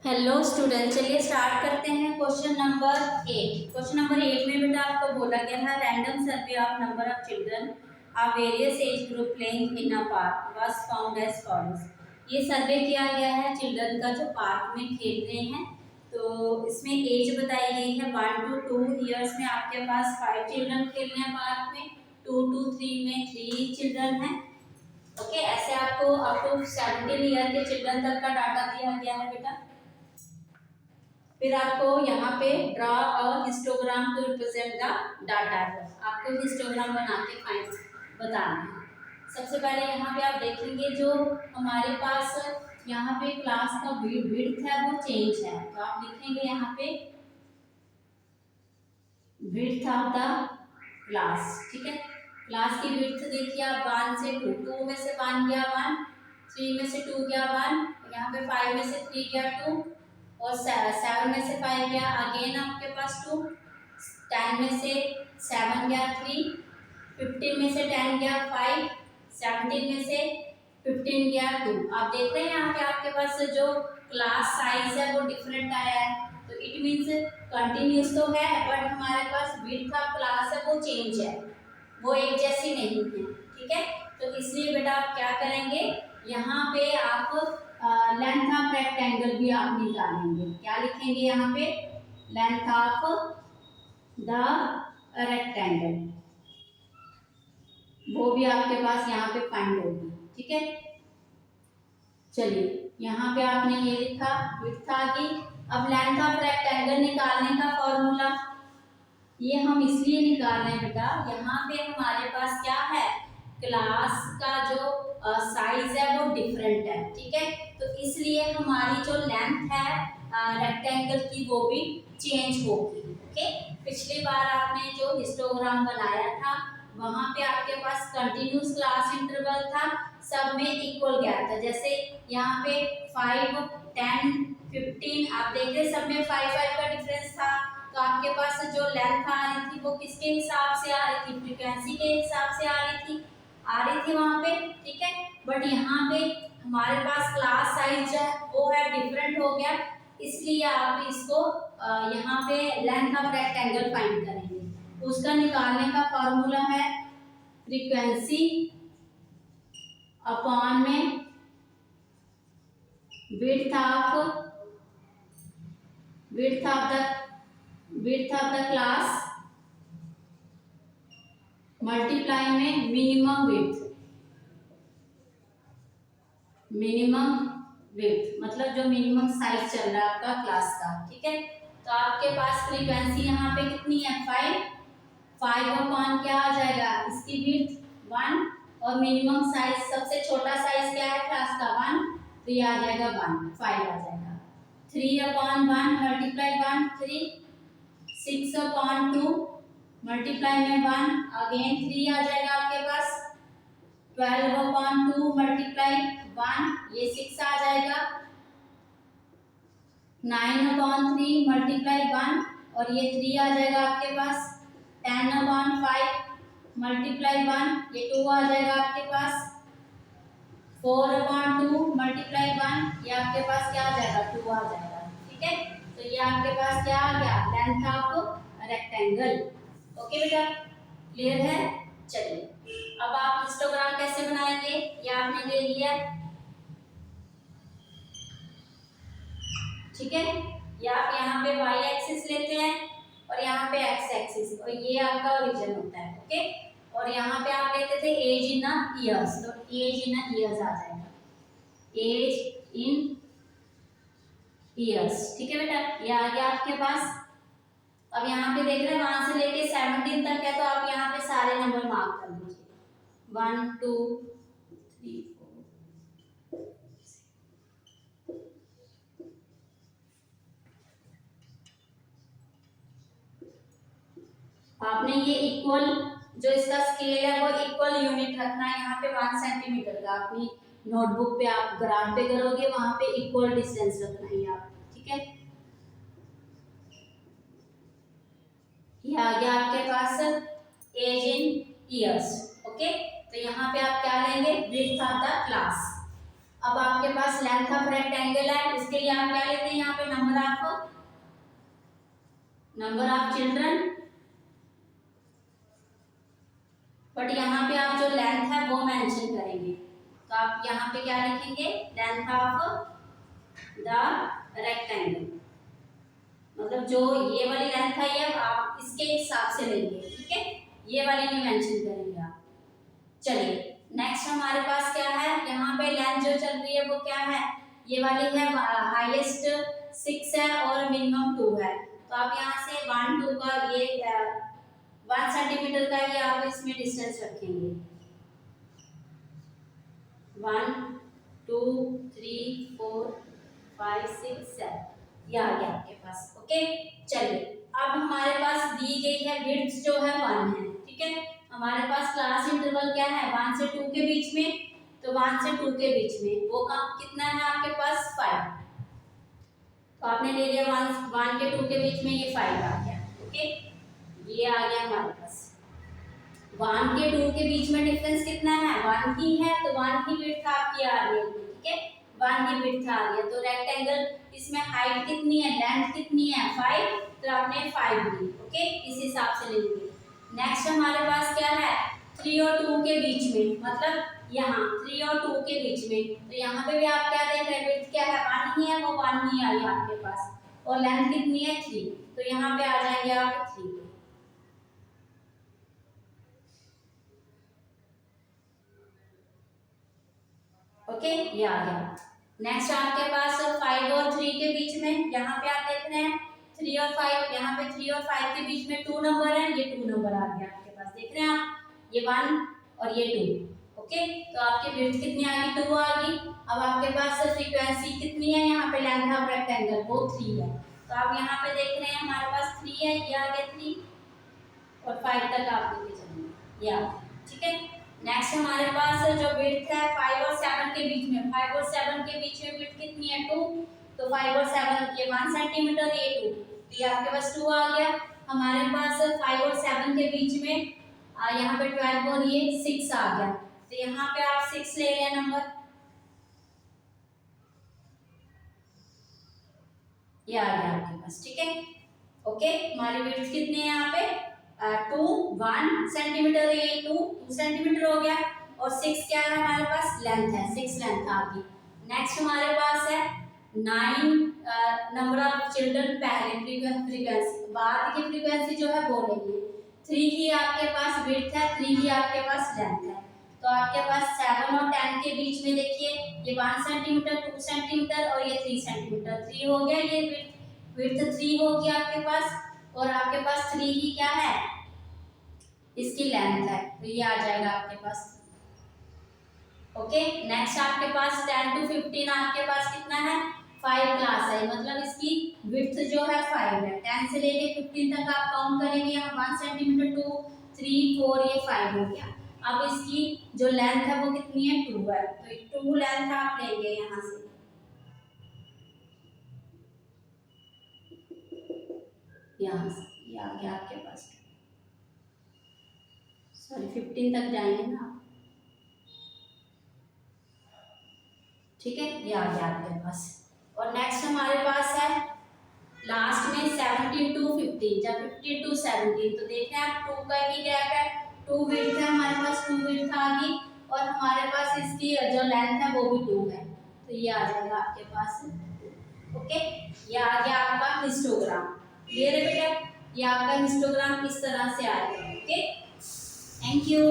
Hello student, चलिए start करते हैं क्वेश्चन नंबर 8। क्वेश्चन नंबर 8 में बेटा आपको बोला गया है random survey of number of children of various age group playing in a park was found as follows. ये सर्वे किया गया है चिल्ड्रन का जो पार्क में खेल रहे हैं। तो इसमें एज बताई गई है 1 to 2 ईयर्स में आपके पास 5 चिल्ड्रन खेल रहे हैं पार्क में, 2 to 3 में 3 चिल्ड्रन हैं। ओके, ऐसे आपको अप टू 17 ईयर के चिल्ड्रन तक का डाटा दिया गया है बेटा। फिर आपको यहाँ पे draw a histogram to represent the data है, आपको हिस्टोग्राम बना के फाइंड बताना है। सबसे पहले यहाँ पे आप देखेंगे जो हमारे पास यहाँ पे क्लास का विड्थ है वो चेंज है, तो आप लिखेंगे यहाँ पे विड्थ ऑफ द क्लास। ठीक है, क्लास की विड्थ देखिए आप 1 से 2 में से 1 गया 1, 3 में से 2 गया 1, यहाँ पे 5 में से 3 गया 2 और 7 में से 5 गया अगेन आपके पास 2, 10 में से 7 गया 3, 15 में से 10 गया 5, 17 में से 15 गया 2। आप देख रहे हैं यहाँ पे आपके पास जो क्लास साइज है वो डिफरेंट आया है, तो इट मीन्स कंटिन्यूस तो है बट हमारे पास विड्थ ऑफ क्लास है वो चेंज है, वो एक जैसी नहीं है। ठीक है, तो इसलिए बेटा आप क्या करेंगे, यहाँ पे आप लेंथ ऑफ रेक्टेंगल भी आप निकालेंगे। क्या लिखेंगे यहाँ पे, लेंथ ऑफ द रेक्टेंगल, वो भी आपके पास यहाँ पे फाइंड होगी। ठीक है, चलिए यहाँ पे आपने ये लिखा विड्थ आ गई। अब लेंथ ऑफ रेक्टेंगल निकालने का फॉर्मूला ये हम इसलिए निकाल रहे हैं बेटा, यहाँ पे हमारे पास क्या है, क्लास का जो साइज है वो डिफरेंट है। ठीक है, तो इसलिए हमारी जो लेंथ है रेक्टेंगल की वो भी चेंज होगी। ओके, पिछली बार आपने जो हिस्टोग्राम बनाया था वहां पे आपके पास कंटिन्यूस क्लास इंटरवल था, सब में इक्वल गया था। जैसे यहाँ पे 5, 10, 15 आप देख रहे सब में 5 का डिफरेंस था, तो आपके पास जो लेंथ आ रही थी वो किसके हिसाब से आ रही थी, फ्रीक्वेंसी के हिसाब से आ रही थी वहां पे। ठीक है, बट यहाँ पे हमारे पास क्लास साइज जो है वो है डिफरेंट हो गया, इसलिए आप इसको यहाँ पे लेंथ ऑफ रेक्टेंगल फाइंड करेंगे। उसका निकालने का फॉर्मूला है फ्रीक्वेंसी अपॉन में width of the class multiply में मिनिमम विड्थ मतलब जो मिनिमम साइज चल रहा है आपका क्लास का। ठीक है, तो आपके पास फ्रीक्वेंसी यहाँ पे कितनी है 5 अपॉन क्या आ जाएगा, इसकी विड्थ 1 और मिनिमम साइज सबसे छोटा साइज क्या है क्लास का 1, तो ये आ जाएगा 5 आ जाएगा। 3 अपॉन 1 मल्टीप्लाई 1 3, 6 अपॉन 2 मल्टीप्लाई में 1 अगेन 3 आ जाएगा आपके पास, 12 अपॉन 2 मल्टीप्लाई 1 ये 6 आ जाएगा, 9 अपॉन 3 मल्टीप्लाई 1 और ये 3 आ जाएगा आपके पास, 10 अपॉन 5 मल्टीप्लाई 1 ये 2 आ जाएगा आपके पास, 4 अपॉन 2 मल्टीप्लाई 1 ये आपके पास क्या आ जाएगा 2 आ जाएगा। ठीक है, तो ये आपके पास क्या आ गया, लेंथ ऑफ रेक्टेंगल। ओके बेटा, क्लियर है। चलिए अब आप हिस्टोग्राम कैसे बनाएंगे ये आपने ले लिया। ठीक है, या आप यहाँ पे y एक्सिस लेते हैं और यहाँ पे x एक्सिस, और ये आपका ओरिजिन होता है। ओके, और यहाँ पे आप लेते थे एज इन ईयर्स, तो एज इन ईयर्स आ जाएगा, एज इन ईयर्स। ठीक है बेटा, ये आ गया आपके पास। अब यहाँ पे देख रहे हैं वहां से लेके 17 तक है, तो आप यहाँ पे सारे नंबर मार्क कर लीजिए 1 2 3 4। आपने ये इक्वल जो इसका स्केल है वो इक्वल यूनिट रखना है, यहाँ पे 1 सेंटीमीटर का अपनी नोटबुक पे आप ग्राफ पे करोगे वहां पे इक्वल डिस्टेंस रखना है आप। ठीक है, ये आ गया आपके पास एज इन ईयर्स। ओके, तो यहाँ पे आप क्या लेंगे, विड्थ ऑफ द क्लास। अब आपके पास लेंथ ऑफ रेक्टेंगल है, उसके लिए आप क्या लेते हैं यहाँ पे नंबर ऑफ चिल्ड्रन, बट यहाँ पे आप जो लेंथ है वो मेंशन करेंगे। तो आप यहाँ पे क्या लिखेंगे, लेंथ ऑफ द रेक्टेंगल, मतलब जो ये वाली लेंथ है ये आप इसके हिसाब से लेंगे, ठीक है, ये वाली नहीं मेंशन करेंगे आप। चलिए नेक्स्ट हमारे पास क्या है, यहाँ पे लेंथ जो चल रही है वो क्या है, ये वाली है हाईएस्ट 6 है और मिनिमम 2 है। तो आप यहाँ से 1 2 का ये 1 सेंटीमीटर का ही आप इसमें डिस्टेंस रखेंगे, 1 2 3 4 5 6 7 ये आ गया आपके पास। ओके, चलिए अब हमारे पास दी गई है विड्थ जो है 1 है, ठीक है। हमारे पास क्लास इंटरवल क्या है, 1 से 2 के बीच में, तो 1 से 2 के बीच में वो कितना है आपके पास 5। तो आपने ले लिया 1 के 2 के बीच में ये 5 आ गया। ओके, ये आ गया हमारे पास। 1 के 2 के बीच में डिफरेंस कितना है, 1 ही है, तो 1 की विड्थ आपकी आ रही है, ठीक है, 1 की विड्थ आ रही है। तो रेक्टेंगल इसमें हाइट कितनी है, लेंथ कितनी है 5, तो आपने 5 ली। ओके, इस हिसाब से लेंगे। नेक्स्ट हमारे पास क्या है, 3 और 2 के बीच में, मतलब यहाँ 3 और 2 के बीच में, तो यहाँ पे भी आप क्या देख रहे हैं, विड्थ क्या है 1 ही है, वो 1 ही आई आपके पास, और लेंथ कितनी है 3, तो यहाँ पे आ जाएंगे आप 3। ओके, ये आ गया। नेक्स्ट आपके पास 5 और 3 के बीच में, यहाँ पे आप देख रहे हैं 3 और 5, यहाँ पे 3 और 5 के बीच में 2 नंबर है, ये 2 नंबर आ गया आपके पास, देख रहे हैं आप, ये 1 और ये 2। ओके, तो आपकी विड्थ कितनी आ गई, 2 आ गई। अब आपके पास फ्रीक्वेंसी कितनी है, यहाँ पे लेंथ ऑफ रेक्टेंगल वो 3 है, तो आप यहाँ पे देख रहे हैं हमारे पास 3 है, ये आ गया 3 और 5 तक आप लेके चलेंगे, ये आ गया, ठीक है। नेक्स्ट हमारे पास जो विड्थ है 5 और 7 के बीच में, 5 और 7 के बीच में विड्थ कितनी है 2, तो 5 और 7 ये 1 सेंटीमीटर, ये 2, तो ये आपके पास 2 आ गया। हमारे पास 5 और 7 के बीच में यहाँ पे 12 और ये 6 आ गया, तो यहाँ पे आप 6 ले लें नंबर, ये आ गया आपके पास, ठीक है। ओके, हमारी विड्थ कितनी है यहाँ पे 2 1 सेंटीमीटर, ये 2 सेंटीमीटर हो गया, और 6 क्या है हमारे पास, लेंथ है, 6 लेंथ आ गई। नेक्स्ट हमारे पास है 9 नंबर ऑफ चिल्ड्रन, पहले फ्रीक्वेंसी, बाद की फ्रीक्वेंसी जो है वो लेंगे। 3 ही आपके पास विड्थ है, 3 ही आपके पास लेंथ है, तो आपके पास 7 और 10 के बीच में देखिए ये 1 सेंटीमीटर 2 सेंटीमीटर और ये 3 सेंटीमीटर, 3 हो गया, ये विड्थ 3 होगी आपके पास, और आपके पास 3 ही क्या है इसकी लेंथ है, तो ये आ जाएगा आपके पास। ओके, नेक्स्ट आपके पास 10 to 15 आपके पास कितना है 5 क्लास है, मतलब इसकी विड्थ जो है 5 है, 10 से लेके 15 तक आप काउंट करेंगे, यहाँ 1 सेंटीमीटर 2 3 4 ये 5 हो गया। अब इसकी जो लेंथ है वो कितनी है 2 है, तो 2 लेंथ आप लेंगे यहाँ से, यहाँ से ये आ गया आपके पास, सॉरी 15 तक जाएंगे ना आप, ठीक है, ये आ गया आपके पास। और नेक्स्ट हमारे पास है लास्ट में 17 to 15, जब 15 to 17, तो देख रहे हैं आप 2 का ही गैप है, 2 विड्थ है हमारे पास, 2 विड्थ आ गई, और हमारे पास इसकी जो लेंथ है वो भी 2 है, तो ये आ जाएगा आपके पास। ओके, ये आ गया आपका हिस्टोग्राम, क्लियर है बेटा, ये आपका हिस्टोग्राम इस तरह से आएगा। Okay, thank you.